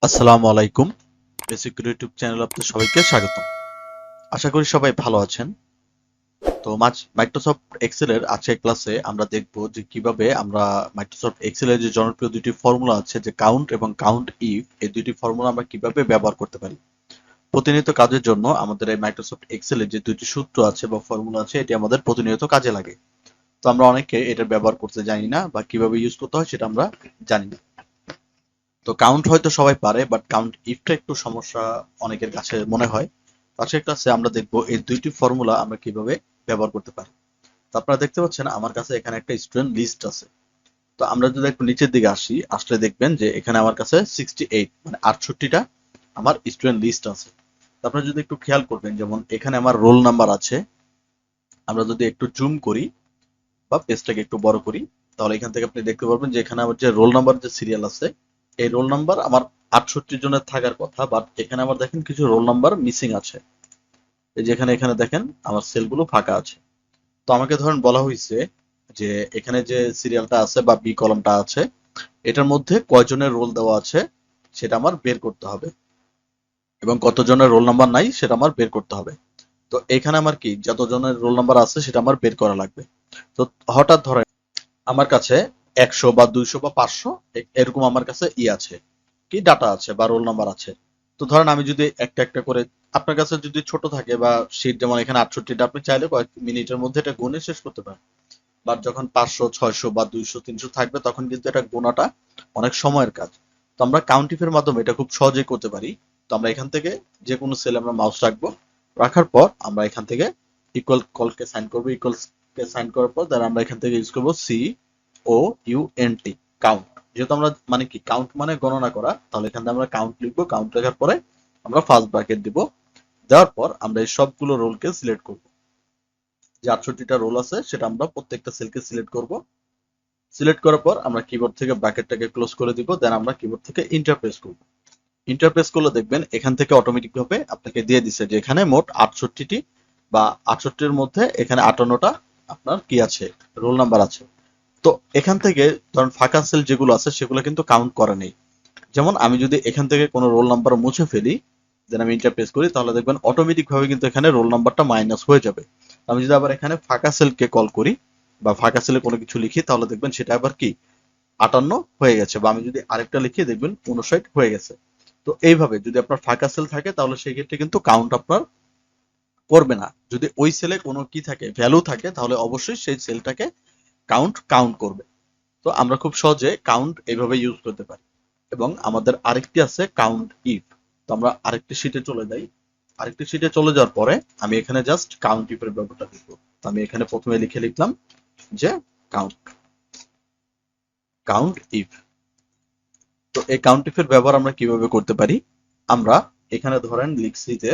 আসসালামু আলাইকুম। Basic YouTube চ্যানেলে আপনাদের সবাইকে স্বাগতম। আশা করি সবাই ভালো আছেন। তো মাইক্রোসফট এক্সেলের আজকের ক্লাসে আমরা দেখব যে কিভাবে আমরা মাইক্রোসফট এক্সেলের যে জনপ্রিয় দুটি ফর্মুলা আছে যে কাউন্ট এবং কাউন্ট ইফ, এই দুটি ফর্মুলা আমরা কিভাবে ব্যবহার করতে পারি। প্রতিনিয়ত কাজের জন্য আমাদের এই মাইক্রোসফট এক্সেলের যে দুটি সূত্র আছে বা ফর্মুলা আছে এটি আমাদের প্রতিনিয়ত কাজে লাগে। তো আমরা অনেকে এটা ব্যবহার করতে জানি না বা কিভাবে ইউজ করতে হয় সেটা আমরা জানি না। তো কাউন্ট হয়তো সবাই পারে, বাট কাউন্ট ইফটা একটু সমস্যা অনেকের কাছে মনে হয়। আজকের ক্লাসে আমরা দেখবো এই দুইটি ফর্মুলা আমরা কিভাবে ব্যবহার করতে পারি। তো আপনারা দেখতে পাচ্ছেন আমার কাছে এখানে একটা স্টুডেন্ট লিস্ট আছে। তো আমরা যদি একটু নিচের দিকে আসলে দেখবেন যে এখানে আমার কাছে 68 মানে 68টা আমার স্টুডেন্ট লিস্ট আছে। তো আপনারা যদি একটু খেয়াল করবেন, যেমন এখানে আমার রোল নাম্বার আছে। আমরা যদি একটু জুম করি বা পেজটাকে একটু বড় করি, তাহলে এখান থেকে আপনি দেখতে পারবেন যে এখানে আমার যে রোল নাম্বার যে সিরিয়াল আছে, এই রোল নাম্বার আমার 68 জনের থাকার কথা, বাট এখানে আমার দেখেন কিছু রোল নাম্বার মিসিং আছে। এই যে এখানে এখানে দেখেন আমার সেলগুলো ফাঁকা আছে। তো আমাকে ধরেন বলা হয়েছে যে এখানে যে সিরিয়ালটা আছে বা বি কলমটা আছে, এটার মধ্যে কয়জনের রোল দেওয়া আছে সেটা আমার বের করতে হবে, এবং কতজনের রোল নাম্বার নাই সেটা আমার বের করতে হবে। তো এখানে আমার কি যতজনের রোল নাম্বার আছে সেটা আমার বের করা লাগবে। তো হঠাৎ ধরেন আমার কাছে 100 বা 200 বা 500 এরকম আমার কাছে আছে, কি ডাটা আছে বা রোল নাম্বার আছে। তো ধরেন আমি যদি একটা একটা করে, আপনার কাছে যদি ছোট থাকে বা শীট যেমন এখানে 68টা, আপনি চাইলে কয়েক মিনিটের মধ্যে এটা গুণে শেষ করতে পারেন। বাট যখন 500 600 বা 200 300 থাকবে তখন কিন্তু এটা গোনাটা অনেক সময়ের কাজ। তো আমরা কাউন্টিফের মাধ্যমে এটা খুব সহজেই করতে পারি। তো আমরা এখান থেকে যে কোনো সেলে আমরা মাউস রাখবো, রাখার পর আমরা এখান থেকে ইকুয়াল কলকে সাইন করবো, ইকুয়ালস কে সাইন করার পর তাহলে আমরা এখান থেকে ইউজ করবো COUNT, কাউন্ট। যেহেতু আমরা মানে কি কাউন্ট মানে গণনা করা, তাহলে এখান থেকে আমরা কাউন্ট লিখবো। কাউন্ট লেখার পরে আমরা ফার্স্ট ব্র্যাকেট দিব, দেওয়ার পর আমরা এই সবগুলো রোলকে সিলেক্ট করব। যে 68টা রোল আছে সেটা আমরা প্রত্যেকটা সেলকে সিলেক্ট করব। সিলেক্ট করার পর আমরা কিবোর্ড থেকে ব্র্যাকেটটাকে ক্লোজ করে দিব, দেন আমরা কিবোর্ড থেকে ইন্টার প্রেস করব। ইন্টার প্রেস করলে দেখবেন এখান থেকে অটোমেটিক ভাবে আপনাকে দিয়ে দিছে যে এখানে মোট 68টি বা 68-র মধ্যে এখানে 58টা আপনার কি আছে, রোল নাম্বার আছে। তো এখান থেকে ধরুন ফাঁকা সেল যেগুলো আছে সেগুলো কিন্তু কাউন্ট করা নেই। যেমন আমি যদি এখান থেকে কোনো রোল নাম্বার মুছে ফেলি, দেন আমি ইন্টার প্রেস করি, তাহলে দেখবেন অটোমেটিক ভাবে কিন্তু এখানে রোল নাম্বারটা মাইনাস হয়ে যাবে। আমি যদি আবার এখানে ফাঁকা সেলকে কল করি বা ফাঁকা সেলে কোনো কিছু লিখি, তাহলে দেখবেন সেটা আবার কি 58 হয়ে গেছে, বা আমি যদি আরেকটা লিখি দেখবেন 59 হয়ে গেছে। তো এইভাবে যদি আপনার ফাঁকা সেল থাকে তাহলে সেই ক্ষেত্রে কিন্তু কাউন্ট আপনার করবে না। যদি ওই সেলে কোনো কি থাকে, ভ্যালু থাকে, তাহলে অবশ্যই সেই সেলটাকে কাউন্ট কাউন্ট করবে। তো আমরা খুব সহজে কাউন্ট এইভাবে ইউজ করতে পারি। এবং আমাদের আরেকটি আছে কাউন্ট ইফ। তো আমরা আরেকটি শীটে চলে যাই। আরেকটি শীটে চলে যাওয়ার পরে আমি এখানে জাস্ট কাউন্ট ইফের ব্যাপারটা লিখবো। তো আমি এখানে প্রথমে লিখলাম যে কাউন্ট কাউন্ট ইফ। তো এই কাউন্ট ইফের ব্যবহার আমরা কিভাবে করতে পারি, আমরা এখানে ধরেন লিখছি যে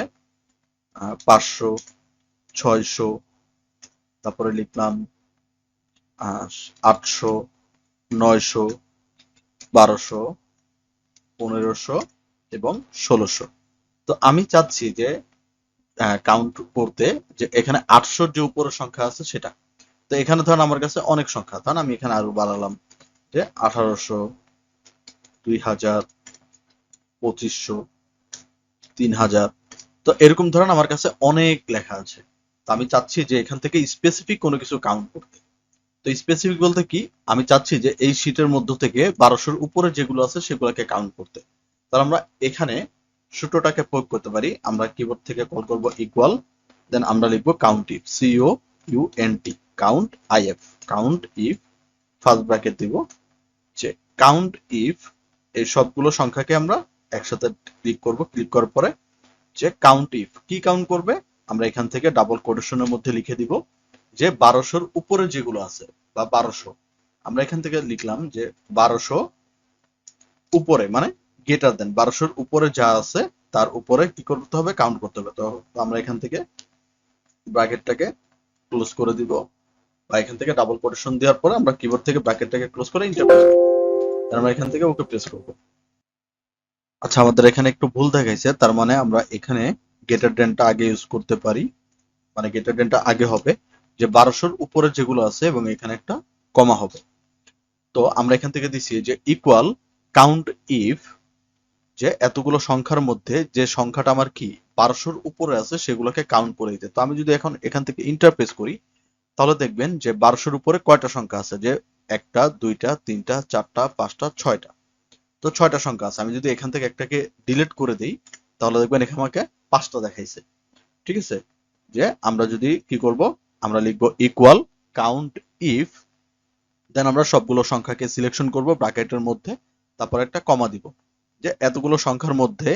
500 600, তারপরে লিখলাম 800 900 1200 1500 এবং 1600। তো আমি চাচ্ছি যে কাউন্ট করতে যে এখানে 800 যে উপরের সংখ্যা আছে সেটা। তো এখানে ধরেন আমার কাছে অনেক সংখ্যা, তাহলে আমি এখানে আরো বাড়ালাম যে 1800 2000 2500 3000। তো এরকম ধরেন আমার কাছে অনেক লেখা আছে। তো আমি চাচ্ছি যে এখান থেকে স্পেসিফিক কোনো কিছু কাউন্ট করতে। তো স্পেসিফিক বলতে কি, আমি চাচ্ছি যে এই শীটের মধ্য থেকে 1200-র উপরে যেগুলো আছে সেগুলোকে কাউন্ট করতে। তাহলে আমরা এখানে সূত্রটাকে প্রয়োগ করতে পারি। আমরা কিবোর্ড থেকে কল করব ইকুয়াল, দেন আমরা লিখবো count if, COUNT, count IF, count if, first bracket দিব যে কাউন্ট ইফ এই সবগুলো সংখ্যাকে আমরা একসাথে ক্লিক করব। ক্লিক করার পরে যে কাউন্ট ইফ কি কাউন্ট করবে, আমরা এখান থেকে ডাবল কোটেশনের মধ্যে লিখে দিব যে 1200-র উপরে যেগুলো আছে বা 1200, আমরা এখান থেকে লিখলাম যে 1200 উপরে মানে গ্রেটার দেন 1200-র উপরে যা আছে তার উপরে কি করতে হবে, কাউন্ট করতে হবে। তো আমরা এখান থেকে ব্র্যাকেটটাকে ক্লোজ করে দিব, বা এখান থেকে ডাবল কোটেশন দেওয়ার পরে আমরা কিবোর্ড থেকে ব্র্যাকেটটাকে ক্লোজ করে ইন্টার প্রেস করব। আমরা এখান থেকে ওকে প্রেস করব। আচ্ছা, আমাদের এখানে একটু ভুল দেখাইছে, তার মানে আমরা এখানে গ্রেটার দেনটা আগে ইউজ করতে পারি। মানে গ্রেটার দেনটা আগে হবে যে 1200-র উপরে যেগুলো আছে এবং এখানে একটা কমা হবে। তো আমরা এখান থেকে দিছি যে ইকুয়াল কাউন্ট ইফ, যে এতগুলো সংখ্যার মধ্যে যে সংখ্যাটা আমার কি 1200-র উপরে আছে সেগুলোকে কাউন্ট করে দিতে। তো আমি যদি এখন এখান থেকে ইন্টারপ্রেস করি তাহলে দেখবেন যে 1200-র উপরে কয়টা সংখ্যা আছে, যে 1টা 2টা 3টা 4টা 5টা 6টা। তো 6টা সংখ্যা আছে। আমি যদি এখান থেকে একটাকে ডিলিট করে দিই তাহলে দেখবেন এখানে আমাকে 5টা দেখাইছে। ঠিক আছে, যে আমরা যদি কি করব, আমরা লিখব ইকুয়াল কাউন্ট ইফ, দেন আমরা সবগুলো সংখ্যাকে সিলেকশন করব ব্র্যাকেটের মধ্যে, তারপর একটা কমা দিব, যে এতগুলো সংখ্যার মধ্যে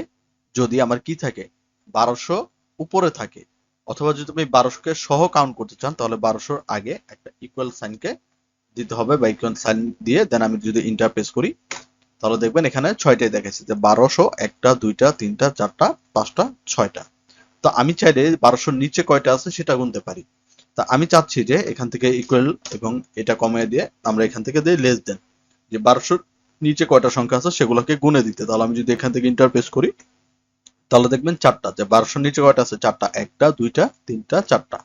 যদি আমার কি থাকে 1200 উপরে থাকে, অথবা যদি তুমি 1200-কে সহ কাউন্ট করতে চান তাহলে 1200-র আগে একটা ইকুয়াল সাইনকে দিতে হবে, বা ইকুয়াল সাইন দিয়ে দেন আমি যদি ইন্টারপ্রেস করি তাহলে দেখবেন এখানে 6টাই দেখাচ্ছে, যে 1200 1টা 2টা 3টা 4টা 5টা 6টা। তো আমি চাইলে 1200-র নিচে কয়টা আছে সেটা গুনতে পারি। তা আমি চাচ্ছি যে এখান থেকে ইকুয়াল এবং এটা কমিয়ে দিয়ে আমরা এখান থেকে দিই লেস দেন, যে 1200-র নিচে কয়টা সংখ্যা আছে সেগুলোকে গুনে দিতে। তাহলে আমি যদি এখান থেকে ইন্টারপ্রেস করি তাহলে দেখবেন 4টা, যে 1200-র নিচে কয়টা আছে 4টা, 1টা 2টা 3টা 4টা।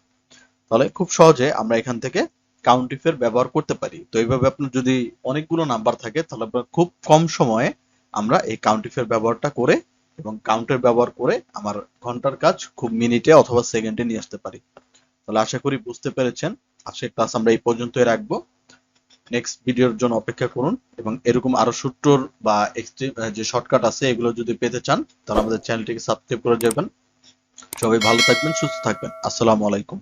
তাহলে খুব সহজে আমরা এখান থেকে কাউন্টিফ এর ব্যবহার করতে পারি। তো এইভাবে আপনার যদি অনেকগুলো নাম্বার থাকে তাহলে আপনার খুব কম সময়ে আমরা এই কাউন্টিফ এর ব্যবহারটা করে এবং কাউন্টের ব্যবহার করে আমার ঘন্টার কাজ খুব মিনিটে অথবা সেকেন্ডে নিয়ে আসতে পারি। তাহলে আশা করি বুঝতে পেরেছেন। আজকের ক্লাস আমরা এই পর্যন্তই রাখবো। নেক্সট ভিডিওর জন্য অপেক্ষা করুন, এবং এরকম আরো সূত্র বা এক্সট্রিম যে শর্টকাট আছে এগুলো যদি পেতে চান তাহলে আমাদের চ্যানেলটিকে সাবস্ক্রাইব করে যাবেন। সবাই ভালো থাকবেন, সুস্থ থাকবেন। আসসালামু আলাইকুম।